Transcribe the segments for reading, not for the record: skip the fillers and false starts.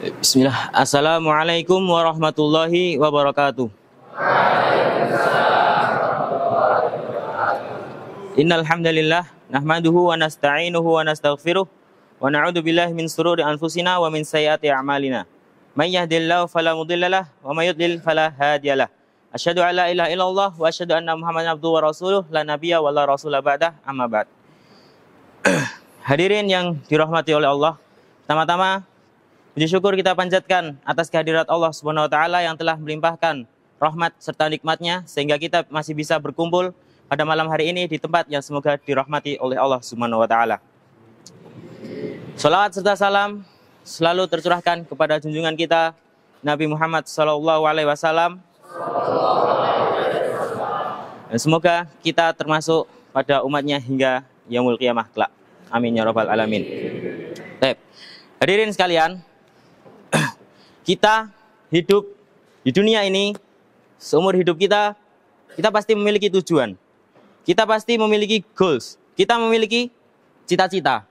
Bismillah. Assalamualaikum warahmatullahi wabarakatuh. Innal hamdalillah nahmaduhu wa nasta'inuhu wa nastaghfiruh wa na'udzu billahi min shururi anfusina wa min sayyiati a'malina. May yahdihillahu fala mudhillalah wa may yudlil fala hadiyalah. Asyhadu an la ilaha illallah wa asyhadu anna Muhammadan abduhu wa rasuluh la nabiyya wa la rasula ba'dah amma ba'd. Hadirin yang dirahmati oleh Allah, pertama-tama puji syukur kita panjatkan atas kehadirat Allah Subhanahu wa taala yang telah melimpahkan rahmat serta nikmatnya sehingga kita masih bisa berkumpul pada malam hari ini di tempat yang semoga dirahmati oleh Allah Subhanahu wa taala. Salawat serta salam selalu tercurahkan kepada junjungan kita Nabi Muhammad sallallahu alaihi wasallam. Dan semoga kita termasuk pada umatnya hingga yaumul qiyamah kelak. Amin ya rabbal alamin. Baik. Hadirin sekalian, kita hidup di dunia ini, seumur hidup kita pasti memiliki tujuan. Kita pasti memiliki goals. Kita memiliki cita-cita.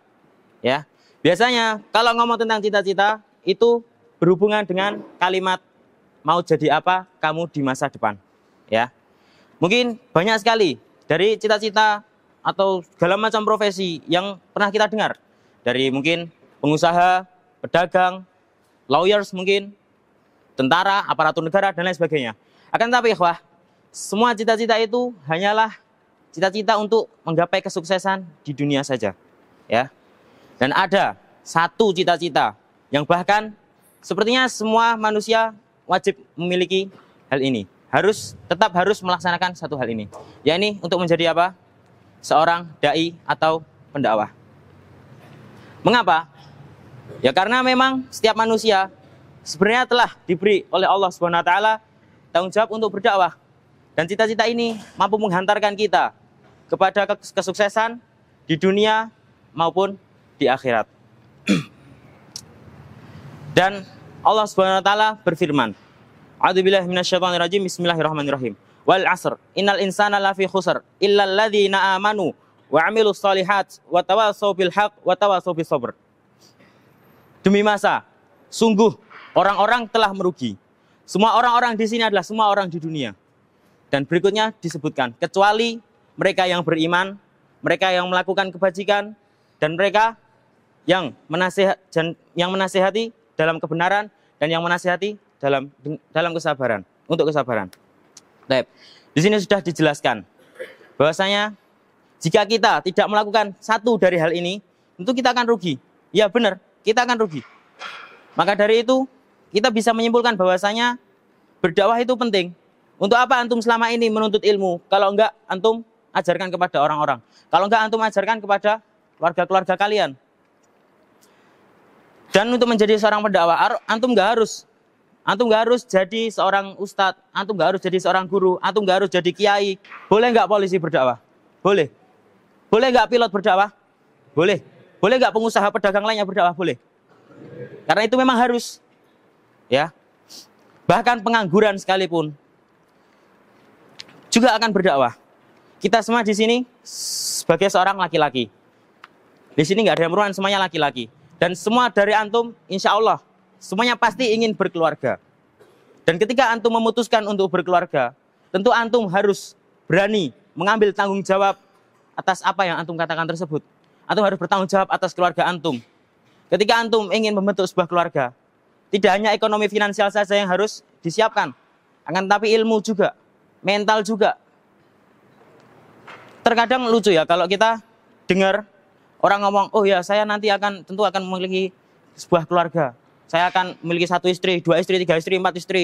Ya. Biasanya kalau ngomong tentang cita-cita itu berhubungan dengan kalimat mau jadi apa kamu di masa depan. Ya. Mungkin banyak sekali dari cita-cita atau segala macam profesi yang pernah kita dengar. Dari mungkin pengusaha, pedagang, lawyers mungkin, tentara, aparatur negara, dan lain sebagainya. Akan tetapi ikhwah, semua cita-cita itu hanyalah cita-cita untuk menggapai kesuksesan di dunia saja. Ya. Dan ada satu cita-cita yang bahkan sepertinya semua manusia wajib memiliki hal ini. Tetap harus melaksanakan satu hal ini. Yakni untuk menjadi apa? Seorang da'i atau pendakwah. Mengapa? Ya karena memang setiap manusia sebenarnya telah diberi oleh Allah Subhanahu wa taala tanggung jawab untuk berdakwah. Dan cita-cita ini mampu menghantarkan kita kepada kesuksesan di dunia maupun di akhirat. Dan Allah Subhanahu wa taala berfirman, A'udzubillahi minasyaitonirrajim, bismillahirrahmanirrahim. Wal 'asr, innal insana lafi khusr illal ladzina amanu wa 'amilus shalihat wa tawassaw bil haqq wa tawassaw bis sabr. Demi masa, sungguh orang-orang telah merugi. Semua orang-orang di sini adalah semua orang di dunia. Dan berikutnya disebutkan, kecuali mereka yang beriman, mereka yang melakukan kebajikan, dan mereka yang menasihati dalam kebenaran dan yang menasihati dalam kesabaran, untuk kesabaran. Baik. Di sini sudah dijelaskan bahwasanya jika kita tidak melakukan satu dari hal ini, tentu kita akan rugi. Ya benar, kita akan rugi. Maka dari itu, kita bisa menyimpulkan bahwasanya berdakwah itu penting. Untuk apa antum selama ini menuntut ilmu? Kalau enggak, antum ajarkan kepada orang-orang. Kalau enggak, antum ajarkan kepada keluarga-keluarga kalian. Dan untuk menjadi seorang pendakwah, antum enggak harus jadi seorang ustadz, antum enggak harus jadi seorang guru, antum enggak harus jadi kiai. Boleh enggak polisi berdakwah? Boleh. Boleh enggak pilot berdakwah? Boleh. Boleh enggak pengusaha pedagang lainnya berdakwah? Boleh. Karena itu memang harus. Ya. Bahkan pengangguran sekalipun juga akan berdakwah. Kita semua di sini sebagai seorang laki-laki. Di sini enggak ada yang perempuan, semuanya laki-laki. Dan semua dari antum, insya Allah, semuanya pasti ingin berkeluarga. Dan ketika antum memutuskan untuk berkeluarga, tentu antum harus berani mengambil tanggung jawab atas apa yang antum katakan tersebut. Antum harus bertanggung jawab atas keluarga antum. Ketika antum ingin membentuk sebuah keluarga, tidak hanya ekonomi finansial saja yang harus disiapkan, akan tetapi ilmu juga, mental juga. Terkadang lucu ya kalau kita dengar orang ngomong, oh ya saya nanti tentu akan memiliki sebuah keluarga. Saya akan memiliki 1 istri, 2 istri, 3 istri, 4 istri.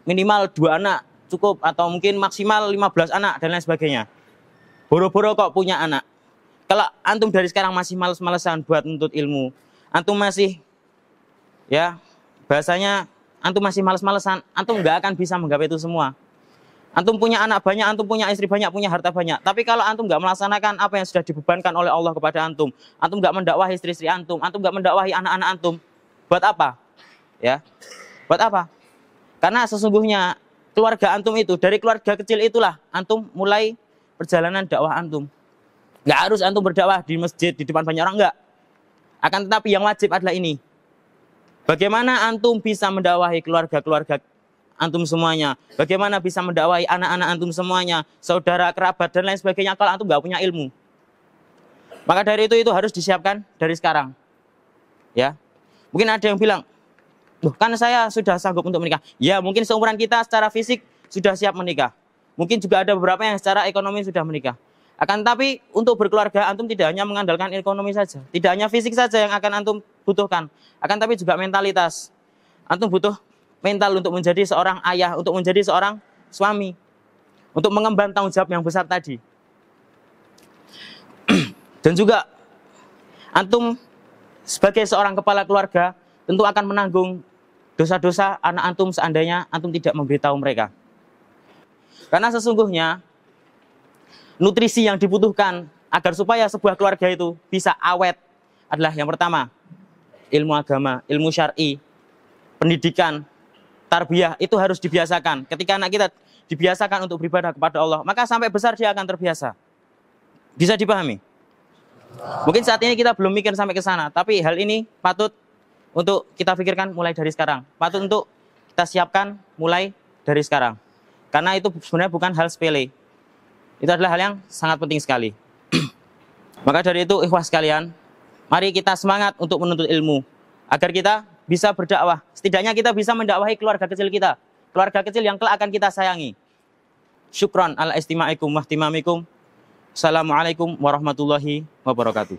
Minimal 2 anak cukup atau mungkin maksimal 15 anak dan lain sebagainya. Boro-boro kok punya anak. Kalau antum dari sekarang masih males-malesan buat nuntut ilmu, antum masih ya bahasanya antum masih males-malesan, antum nggak akan bisa menggapai itu semua. Antum punya anak banyak, antum punya istri banyak, punya harta banyak. Tapi kalau antum nggak melaksanakan apa yang sudah dibebankan oleh Allah kepada antum nggak mendakwahi istri-istri antum nggak mendakwahi anak-anak antum, buat apa? Ya, buat apa? Karena sesungguhnya keluarga antum itu, dari keluarga kecil itulah antum mulai perjalanan dakwah antum. Nggak harus antum berdakwah di masjid, di depan banyak orang, enggak. Akan tetapi yang wajib adalah ini. Bagaimana antum bisa mendakwahi keluarga-keluarga antum semuanya? Bagaimana bisa mendakwahi anak-anak antum semuanya, saudara, kerabat, dan lain sebagainya kalau antum nggak punya ilmu? Maka dari itu harus disiapkan dari sekarang. Ya, mungkin ada yang bilang, loh, kan saya sudah sanggup untuk menikah. Ya, mungkin seumuran kita secara fisik sudah siap menikah. Mungkin juga ada beberapa yang secara ekonomi sudah menikah. Akan tapi untuk berkeluarga antum tidak hanya mengandalkan ekonomi saja, tidak hanya fisik saja yang akan antum butuhkan, akan tapi juga mentalitas. Antum butuh mental untuk menjadi seorang ayah, untuk menjadi seorang suami, untuk mengemban tanggung jawab yang besar tadi. Dan juga antum sebagai seorang kepala keluarga tentu akan menanggung dosa-dosa anak antum seandainya antum tidak memberitahu mereka. Karena sesungguhnya nutrisi yang dibutuhkan agar supaya sebuah keluarga itu bisa awet adalah yang pertama, ilmu agama, ilmu syar'i, pendidikan, tarbiyah itu harus dibiasakan. Ketika anak kita dibiasakan untuk beribadah kepada Allah, maka sampai besar dia akan terbiasa. Bisa dipahami? Mungkin saat ini kita belum mikir sampai ke sana, tapi hal ini patut untuk kita pikirkan mulai dari sekarang. Patut untuk kita siapkan mulai dari sekarang. Karena itu sebenarnya bukan hal sepele. Itu adalah hal yang sangat penting sekali. Maka dari itu, ikhwah sekalian, mari kita semangat untuk menuntut ilmu. Agar kita bisa berdakwah. Setidaknya kita bisa mendakwahi keluarga kecil kita. Keluarga kecil yang kelak akan kita sayangi. Syukran ala istima'ikum wa ihtimamikum. Assalamualaikum warahmatullahi wabarakatuh.